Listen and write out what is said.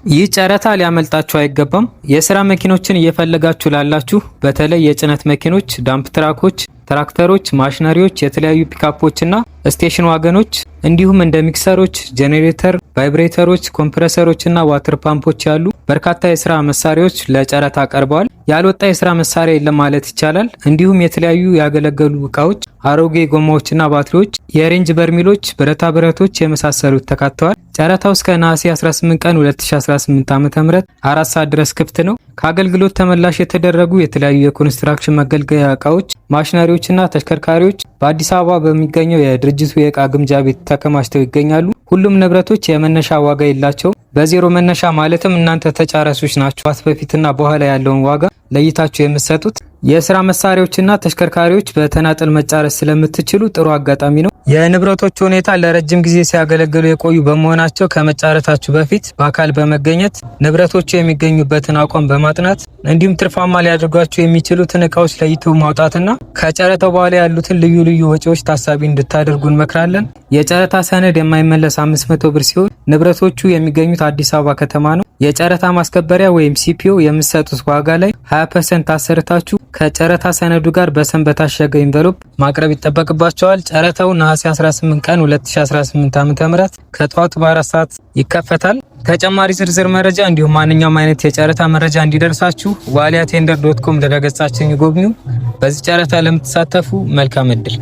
ይህ ጨረታ ሊያመልጣችሁ አይገባም። የስራ መኪኖችን እየፈለጋችሁ ላላችሁ በተለይ የጭነት መኪኖች፣ ዳምፕ ትራኮች፣ ትራክተሮች፣ ማሽነሪዎች፣ የተለያዩ ፒካፖችና ስቴሽን ዋገኖች እንዲሁም እንደ ሚክሰሮች፣ ጄኔሬተር፣ ቫይብሬተሮች፣ ኮምፕረሰሮችና ዋተር ፓምፖች ያሉ በርካታ የስራ መሳሪያዎች ለጨረታ ቀርበዋል። ያልወጣ የስራ መሳሪያ የለም ማለት ይቻላል። እንዲሁም የተለያዩ ያገለገሉ እቃዎች፣ አሮጌ ጎማዎችና ባትሪዎች፣ የሬንጅ በርሚሎች፣ ብረታ ብረቶች የመሳሰሉት ተካተዋል። ጨረታው እስከ ነሐሴ 18 ቀን 2018 ዓ.ም 4 ሰዓት ድረስ ክፍት ነው። ከአገልግሎት ተመላሽ የተደረጉ የተለያዩ የኮንስትራክሽን መገልገያ እቃዎች፣ ማሽነሪዎችና ተሽከርካሪዎች በአዲስ አበባ በሚገኘው የድርጅቱ የእቃ ግምጃ ቤት ተከማችተው ይገኛሉ። ሁሉም ንብረቶች የመነሻ ዋጋ የላቸውም። በዜሮ መነሻ ማለትም እናንተ ተጫራቾች ናችሁ በፊትና በኋላ ያለውን ዋጋ ለይታችሁ የምትሰጡት። የስራ መሳሪያዎችና ተሽከርካሪዎች በተናጠል መጫረስ ስለምትችሉ ጥሩ አጋጣሚ ነው። የንብረቶቹ ሁኔታ ለረጅም ጊዜ ሲያገለግሉ የቆዩ በመሆናቸው ከመጫረታችሁ በፊት በአካል በመገኘት ንብረቶቹ የሚገኙበትን አቋም በማጥናት እንዲሁም ትርፋማ ሊያደርጓችሁ የሚችሉትን እቃዎች ለይቶ ማውጣትና ከጨረታው በኋላ ያሉትን ልዩ ልዩ ወጪዎች ታሳቢ እንድታደርጉ እንመክራለን። የጨረታ ሰነድ የማይመለስ 500 ብር ሲሆን ንብረቶቹ የሚገኙት አዲስ አበባ ከተማ ነው። የጨረታ ማስከበሪያ ወይም ሲፒኦ የምትሰጡት ዋጋ ላይ 20% አሰርታችሁ ከጨረታ ሰነዱ ጋር በሰም በታሸገ ኢንቨሎፕ ማቅረብ ይጠበቅባቸዋል። ጨረታው ነሐሴ 18 ቀን 2018 ዓ.ም ከጠዋቱ በ4 ሰዓት ይከፈታል። ተጨማሪ ዝርዝር መረጃ እንዲሁም ማንኛውም አይነት የጨረታ መረጃ እንዲደርሳችሁ waliatender.com ድረገጻችንን ይጎብኙ። በዚህ ጨረታ ለምትሳተፉ መልካም እድል።